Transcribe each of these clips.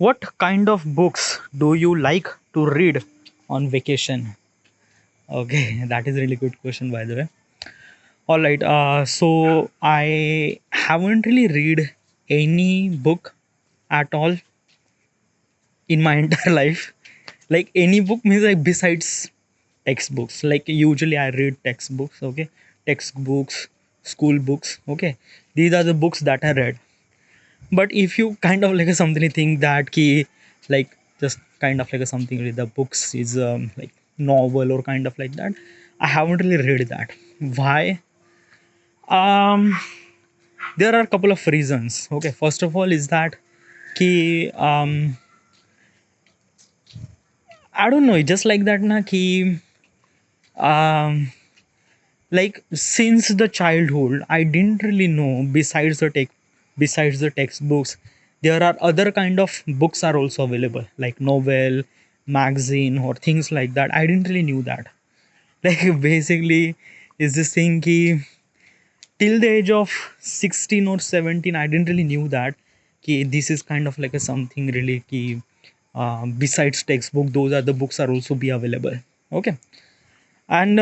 What kind of books do you like to read on vacation? Okay, that is a really good question, by the way. All right, so I haven't really read any book at all in my entire life. Like any book means like besides textbooks. Like usually I read textbooks, okay, textbooks, school books, okay. These are the books that I read. But if you kind of like a something think that key, like just kind of like a something with the books is like novel or kind of like that, I haven't really read that. Why? um there are a couple of reasons. Okay, first of all is that key, I don't know, just like that na key, um like since the childhood I didn't really know besides the textbooks there are other kind of books are also available, like novel, magazine or things like that. I didn't really knew that. Like basically is this thing ki, till the age of 16 or 17 I didn't really knew that ki, this is kind of like a something really ki, besides textbook those are the books are also be available. Okay, and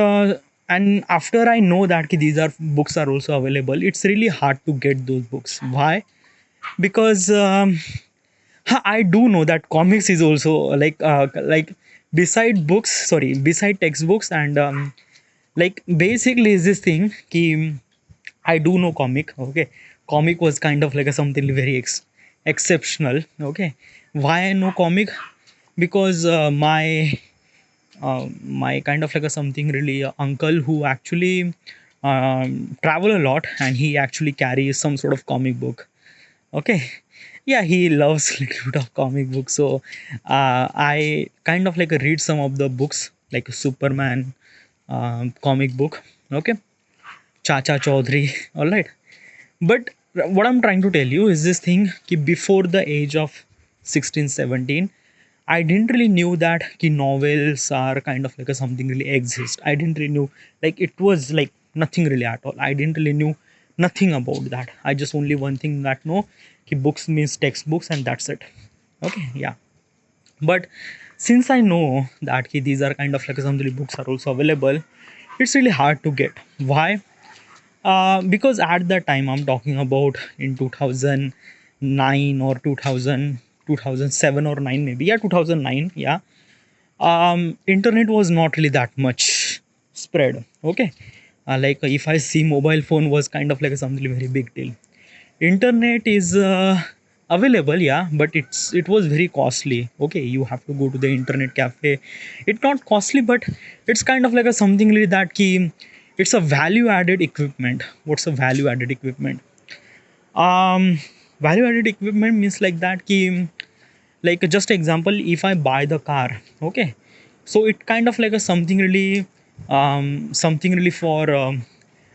and after I know that ki these are books are also available, it's really hard to get those books. Why? Because I do know that comics is also like beside books, sorry, beside textbooks, and like basically is this thing ki, I do know comic. Okay, comic was kind of like a something very exceptional. Okay, why I know comic? Because my kind of like a something really uncle who actually travel a lot, and he actually carries some sort of comic book. Okay, yeah, he loves little bit of comic books. So I kind of like read some of the books like Superman comic book. Okay, Chacha Chaudhary. All right, but what I'm trying to tell you is this thing ki before the age of 16, 17, I didn't really knew that ki novels are kind of like a something really exist. I didn't really knew, like it was like nothing really at all. I didn't really knew nothing about that. I just only one thing that know ki books means textbooks and that's it. Okay, yeah. But since I know that ki these are kind of like some really books are also available, it's really hard to get. Why? Because at that time I'm talking about in 2009 or 2000, 2007 or 9 maybe, yeah, 2009, yeah. Internet was not really that much spread. Okay, like if I see mobile phone was kind of like something very big deal. Internet is available, yeah, but it was very costly. Okay, you have to go to the internet cafe. It's not costly, but it's kind of like a something really that key, it's a value added equipment. What's a value added equipment? um Value added equipment means like that key, like just example, if I buy the car, okay, so it kind of like a something really for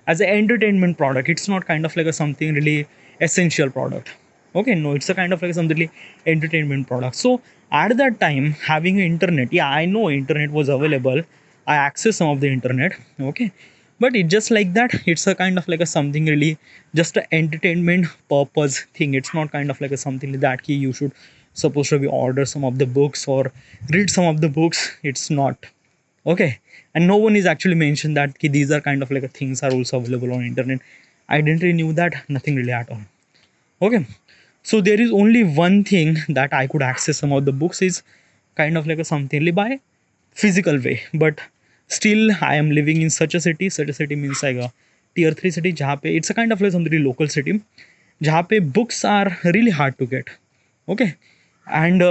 as an entertainment product. It's not kind of like a something really essential product. Okay, no, it's a kind of like something really entertainment product. So at that time having internet, yeah, I know internet was available. I access some of the internet. Okay, but it just like that, it's a kind of like a something really just a entertainment purpose thing. It's not kind of like a something like that key you should supposed to be order some of the books or read some of the books. It's not. Okay, and no one is actually mentioned that ki, these are kind of like a things are also available on internet. I didn't really knew that, nothing really at all. Okay, so there is only one thing that I could access some of the books is kind of like a something really by physical way. But still I am living in such a city means like a tier 3 city जहाँ पे it's a kind of like something local city जहाँ पे books are really hard to get. Okay, and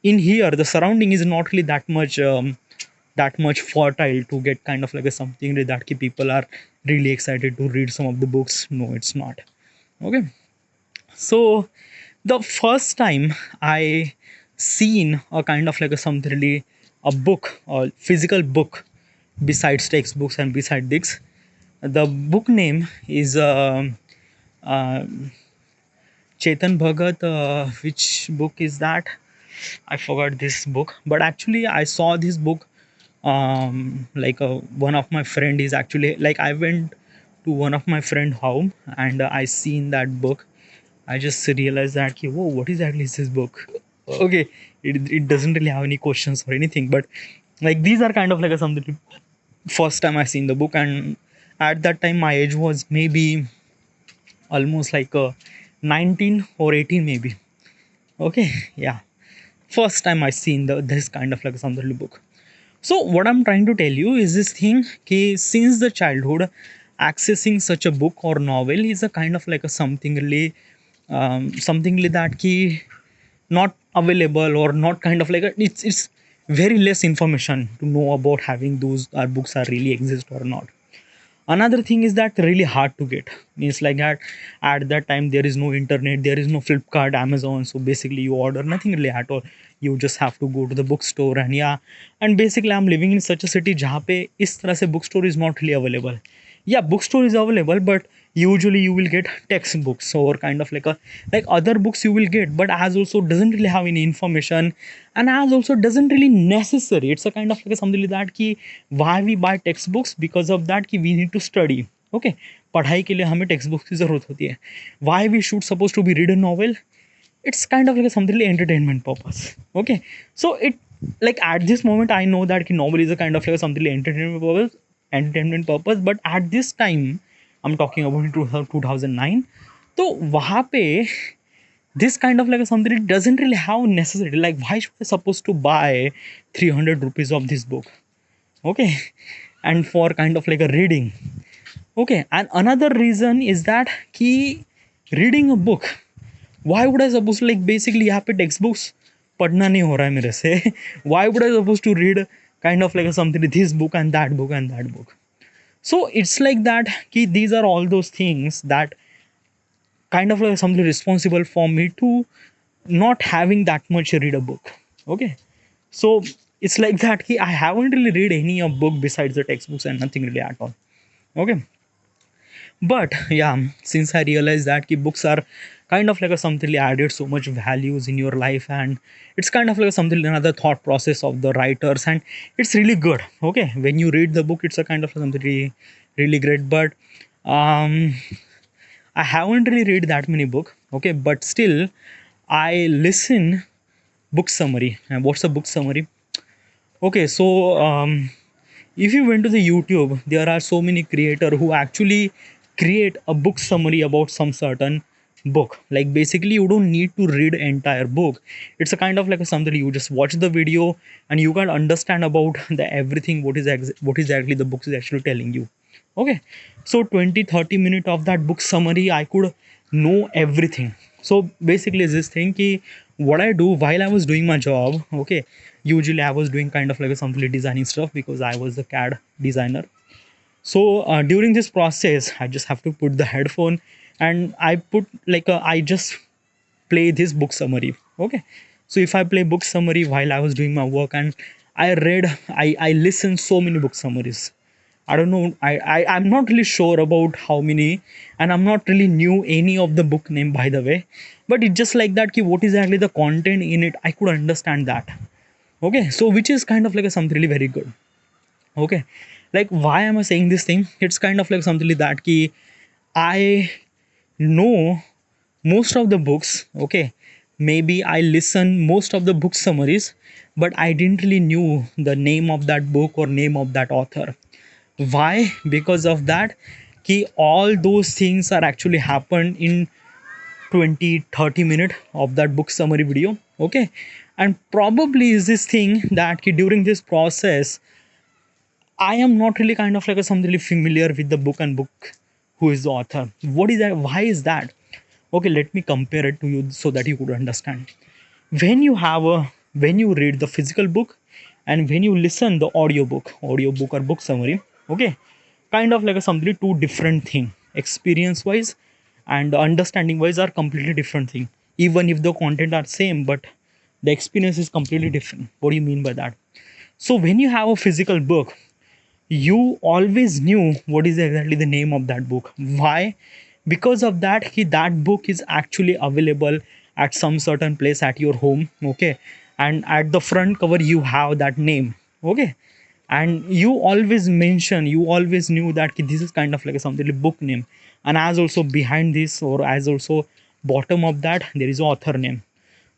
in here the surrounding is not really that much fertile to get kind of like a something that people are really excited to read some of the books. No, it's not. Okay, so the first time I seen a kind of like a something really a book or physical book besides textbooks and beside this, the book name is uh, Chetan Bhagat. Which book is that? I forgot this book, but actually I saw this book. Like one of my friend is actually like I went to one of my friend home and I seen that book. I just realized that, ki, whoa, what exactly is this book? Okay, it doesn't really have any questions or anything, but like these are kind of like a something first time I seen the book, and at that time my age was maybe almost like 19 or 18 maybe. Okay, yeah, first time I seen this kind of like some little book. So what I'm trying to tell you is this thing, okay, since the childhood, accessing such a book or novel is a kind of like a something really something like that key not available, or not kind of like a, it's very less information to know about having those books are really exist or not. Another thing is that really hard to get, means like that at that time there is no internet, there is no Flipkart, Amazon, so basically you order nothing really at all. You just have to go to the bookstore, and yeah, and basically I'm living in such a city जहाँ पे इस तरह से bookstore is not really available. Yeah, bookstore is available, but usually you will get textbooks or kind of like other books you will get, but as also doesn't really have any information, and as also doesn't really necessary. It's a kind of like something like that कि why we buy textbooks, because of that कि we need to study. Okay, पढ़ाई के लिए हमें text books की ज़रूरत होती है. Why we should supposed to be read a novel? It's kind of like a something like entertainment purpose. Okay, so it, like at this moment I know that ki novel is a kind of like a something like entertainment purpose, but at this time I'm talking about in 2009, तो वहाँ पे this kind of like a something, it doesn't really have necessity. Like why should I supposed to buy 300 rupees of this book? Okay, and for kind of like a reading. Okay, and another reason is that key reading a book, why would I suppose to, like basically यहाँ पे text books पढ़ना नहीं हो रहा है मेरे से. Why would I supposed to read kind of like a something this book and that book and that book? So it's like that कि these are all those things that kind of like something responsible for me to not having that much read a book. Okay, so it's like that कि I haven't really read any of book besides the textbooks and nothing really at all. Okay, but yeah, since I realized that ki books are kind of like a something added so much values in your life, and it's kind of like a something another thought process of the writers, and it's really good. Okay, when you read the book, it's a kind of something really, really great. But um I haven't really read that many book. Okay, but still I listen book summary. And what's a book summary? Okay, so if you went to the YouTube, there are so many creators who actually create a book summary about some certain book. Like basically you don't need to read entire book. It's a kind of like a something, you just watch the video and you can understand about the everything what is what is exactly the book is actually telling you. Okay, so 20-30 minutes of that book summary I could know everything. So basically is this thing ki what I do while I was doing my job. Okay, usually I was doing kind of like a something designing stuff because I was the CAD designer. So during this process I just have to put the headphone, and I put like I just play this book summary. Okay, so if I play book summary while I was doing my work, and I listened so many book summaries. I don't know. I'm not really sure about how many, and I'm not really knew any of the book name by the way. But it's just like that. Ki what is actually the content in it? I could understand that. Okay, so which is kind of like a something really very good. Okay, like why am I saying this thing? It's kind of like something like that. Ki I know most of the books. Okay, maybe I listen most of the book summaries, but I didn't really knew the name of that book or name of that author. Why? Because of that ki all those things are actually happened in 20-30 minutes of that book summary video. Okay, and probably is this thing that ki during this process I am not really kind of like a something really familiar with the book and book who is the author. What is that? Why is that? Okay, let me compare it to you so that you could understand. When you read the physical book and when you listen the audiobook or book summary, okay, kind of like a something two different thing. Experience wise and understanding wise are completely different thing. Even if the content are same, but the experience is completely different. What do you mean by that? So when you have a physical book, you always knew what is exactly the name of that book. Why? Because of that that book is actually available at some certain place at your home. Okay, and at the front cover you have that name. Okay, and you always knew that this is kind of like something like book name, and as also behind this or as also bottom of that there is author name.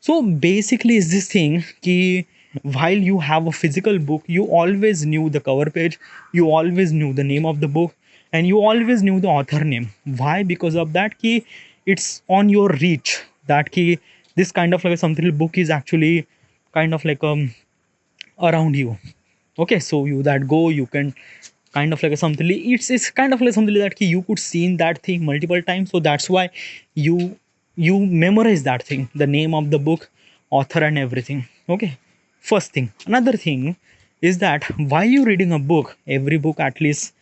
So basically is this thing ki while you have a physical book, you always knew the cover page, you always knew the name of the book, and you always knew the author name. Why? Because of that ki it's on your reach, that ki this kind of like something book is actually kind of like around you. Okay, so you that go, you can kind of like a something, it's kind of like something that you could see in that thing multiple times, so that's why you memorize that thing, the name of the book, author and everything. Okay, first thing. Another thing is that while you reading a book, every book at least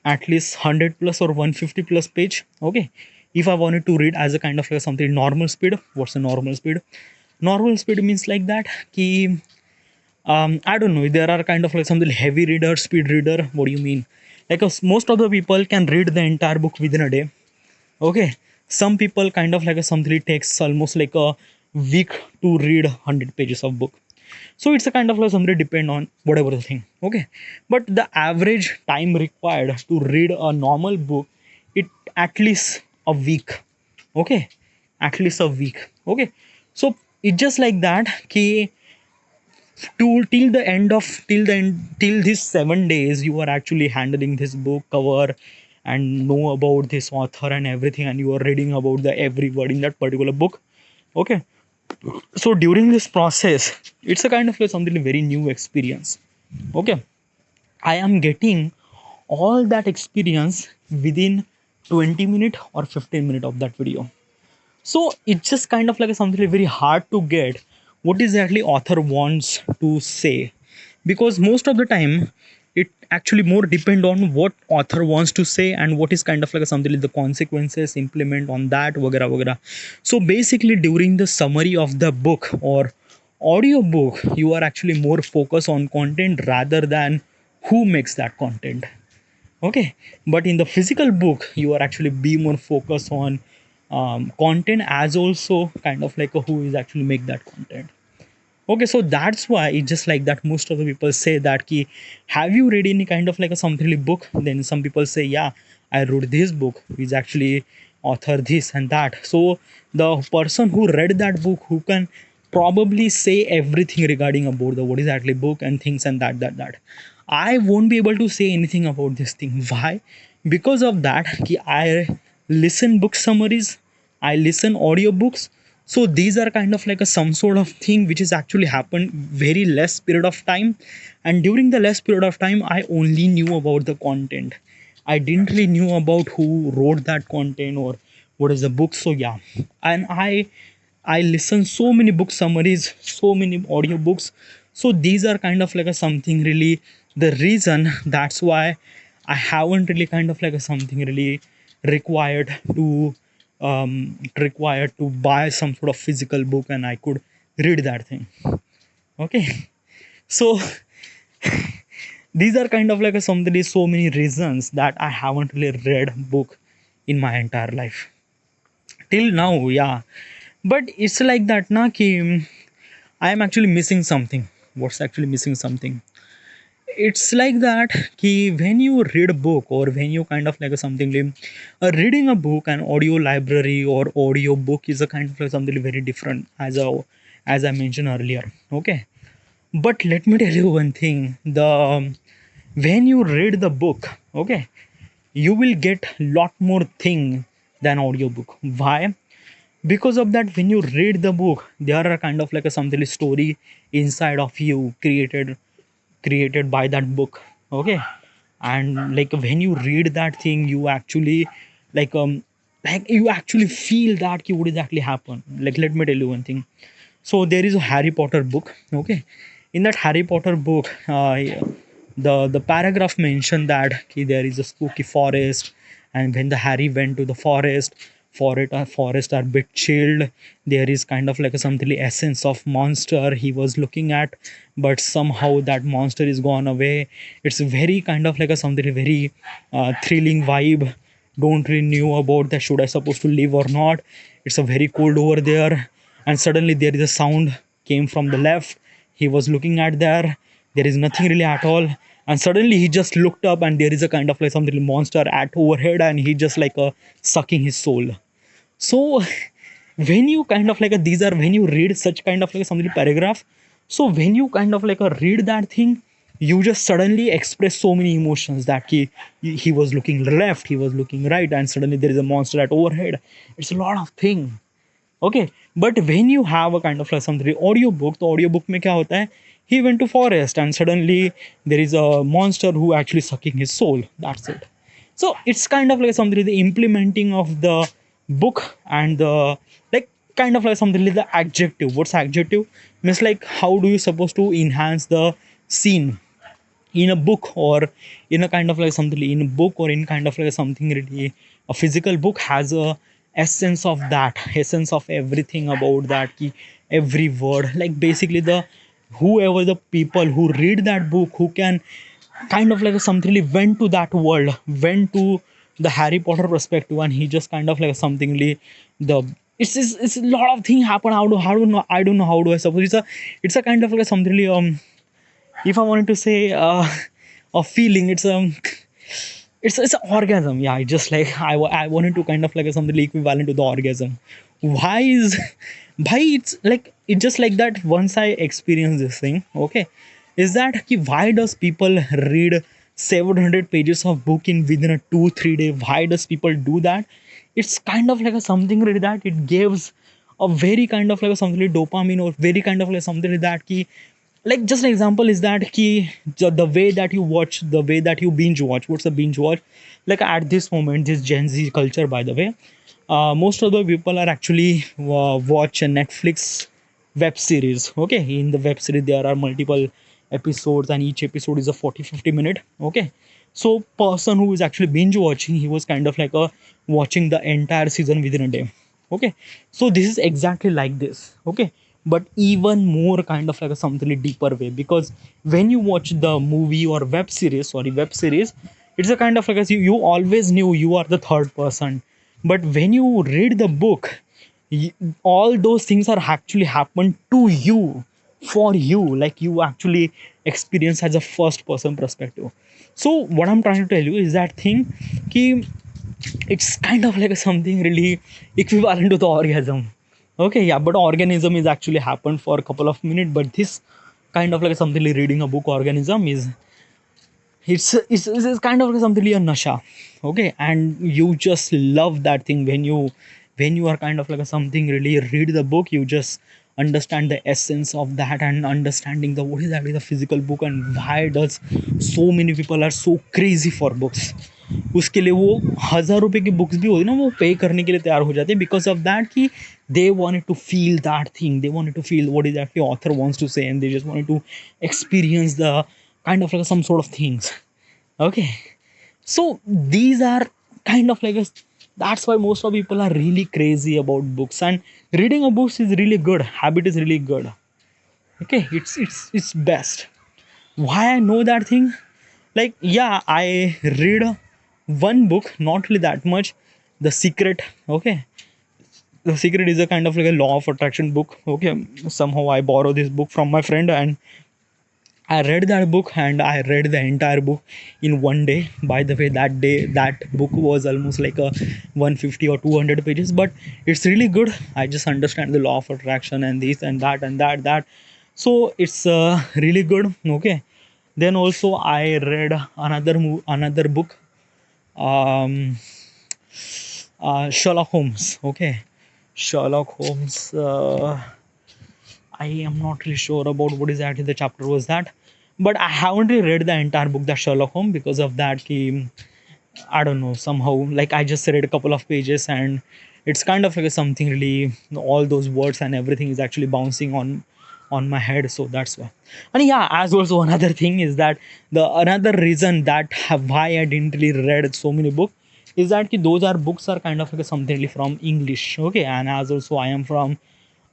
100 plus or 150 plus page. Okay, if I wanted to read as a kind of like something normal speed, what's the normal speed? Normal speed means like that ki I don't know, there are kind of like something heavy reader, speed reader. What do you mean? Like most of the people can read the entire book within a day. Okay, some people kind of like something it takes almost like a week to read 100 pages of book. So it's a kind of like something depend on whatever the thing. Okay, but the average time required to read a normal book, it at least a week. Okay, at least a week. Okay, so it's just like that ki to till these 7 days you are actually handling this book cover and know about this author and everything, and you are reading about the every word in that particular book. Okay, so during this process it's a kind of like something very new experience. Okay, I am getting all that experience within 20 minute or 15 minute of that video. So it's just kind of like something very hard to get what exactly author wants to say, because most of the time it actually more depend on what author wants to say and what is kind of like something like the consequences implement on that vagara vagara. So basically during the summary of the book or audio book, you are actually more focused on content rather than who makes that content. Okay, but in the physical book you are actually be more focused on content as also kind of like who is actually make that content. Okay, so that's why it's just like that most of the people say that ki have you read any kind of like a something book, then some people say yeah, I wrote this book is actually author this and that. So the person who read that book, who can probably say everything regarding about the what is actually book and things and that I won't be able to say anything about this thing. Why? Because of that ki I listen book summaries, I listen audiobooks. So these are kind of like a some sort of thing which is actually happened very less period of time, and during the less period of time I only knew about the content. I didn't really knew about who wrote that content or what is the book. So yeah, and I listen so many book summaries, so many audiobooks. So these are kind of like a something really the reason, that's why I haven't really kind of like a something really required to required to buy some sort of physical book and I could read that thing. Okay, so these are kind of like a something so many reasons that I haven't really read book in my entire life till now. Yeah, but it's like that na ki I am actually missing something. What's actually missing something? It's like that ki when you read a book or when you kind of like a something reading a book, an audio library or audio book is a kind of like something very different as I mentioned earlier. Okay, but let me tell you one thing, the when you read the book, okay, you will get lot more thing than audiobook. Why? Because of that when you read the book there are kind of like a something story inside of you created by that book. Okay, and like when you read that thing you actually like you actually feel that what exactly happened. Like let me tell you one thing. So there is a Harry Potter book. Okay, in that Harry Potter book the paragraph mentioned that there is a spooky forest, and when the Harry went to the forest, forest are bit chilled. There is kind of like a something essence of monster he was looking at, but somehow that monster is gone away. It's very kind of like a something very thrilling vibe. Don't really knew about that should I supposed to live or not. It's a very cold over there, and suddenly there is a sound came from the left. He was looking at there is nothing really at all, and suddenly he just looked up and there is a kind of like something monster at overhead and he just like sucking his soul. So when you kind of like these are when you read such kind of like something paragraph, so when you kind of like read that thing, you just suddenly express so many emotions that he was looking left, he was looking right, and suddenly there is a monster at overhead. It's a lot of thing. Okay, but when you have a kind of like something audiobook, the audiobook में क्या होता है, he went to forest and suddenly there is a monster who actually sucking his soul. That's it. So it's kind of like something the implementing of the book and the like kind of like something like the adjective. What's adjective? Means like how do you supposed to enhance the scene in a book, or in a kind of like something in a book, or in kind of like something really a physical book has a essence of that, essence of everything about that key, every word, like basically the whoever the people who read that book, who can kind of like something really went to that world, went to the Harry Potter perspective, and he just kind of like something really the it's a lot of thing happen. How do know, I don't know how do I suppose it's a kind of like something really if I wanted to say a feeling, it's an orgasm. Yeah, it's just like I wanted to kind of like something equivalent to the orgasm. Why is why it's like it's just like that once I experience this thing, okay, is that why does people read 700 pages of book in within a 2 3 day? Why does people do that? It's kind of like a something really that it gives a very kind of like a something like dopamine, or very kind of like something like that ki, like just an example is that the way that you watch, the way that you binge watch. What's a binge watch? Like at this moment, this Gen Z culture, by the way, most of the people are actually watch a Netflix web series. Okay, in the web series there are multiple episodes, and each episode is a 40 50 minute. Okay, so person who is actually binge watching, he was kind of like a watching the entire season within a day. Okay, so this is exactly like this. Okay, but even more kind of like a something deeper way, because when you watch the movie or web series, it's a kind of like a, you always knew you are the third person, but when you read the book, y- all those things are actually happened to you, for you, like you actually experience as a first person perspective. So what I'm trying to tell you is that thing ki it's kind of like something really equivalent to the orgasm. Okay, yeah, but organism is actually happened for a couple of minutes, but this kind of like something like reading a book organism is it's kind of like something like a nasha. Okay, and you just love that thing when you are kind of like something really read the book, you just understand the essence of that, and understanding the what is actually the physical book, and why does so many people are so crazy for books. उसके लिए वो 1000 रुपए की books भी होती ना, वो पे करने के लिए तैयार हो जाते हैं, बिकॉज ऑफ दैट कि they wanted to feel that thing, they wanted to feel what is that the author wants to say, and they just wanted to experience the kind of like some sort of things. Okay, so these are kind of like a, that's why most of people are really crazy about books, and reading a book is really good habit, is really good. Okay, it's best. Why I know that thing, like yeah, I read one book, not really that much, The Secret. Okay, The Secret is a kind of like a law of attraction book. Okay, somehow I borrow this book from my friend, and I read that book, and I read the entire book in one day. By the way, that day that book was almost like a 150 or 200 pages, but it's really good. I just understand the law of attraction and this and that and that. So it's really good. Okay. Then also I read another book, um, Sherlock Holmes. Okay, Sherlock Holmes. I am not really sure about what exactly the chapter was that, but I haven't really read the entire book, that Sherlock Holmes, because of that. I don't know, somehow like I just read a couple of pages, and it's kind of like something really, all those words and everything is actually bouncing on my head, so that's why. And yeah, as also another thing is that the another reason that why I didn't really read so many books is that those are books are kind of like something really from English. Okay, and as also I am from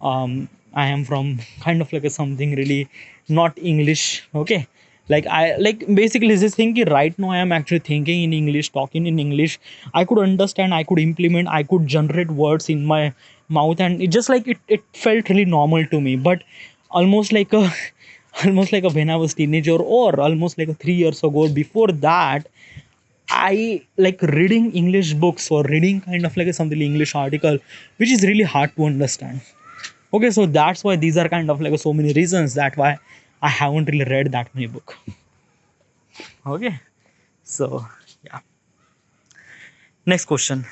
kind of like a something really not English. Okay, like I like basically this thing ki right now I am actually thinking in English, talking in English. I could understand, I could implement, I could generate words in my mouth, and it just like it felt really normal to me. But almost like a almost like a when I was teenager, or almost like a 3 years ago, before that I like reading English books or reading kind of like something English article, which is really hard to understand. Okay, so that's why these are kind of like so many reasons that why I haven't really read that many book. Okay, so yeah. Next question.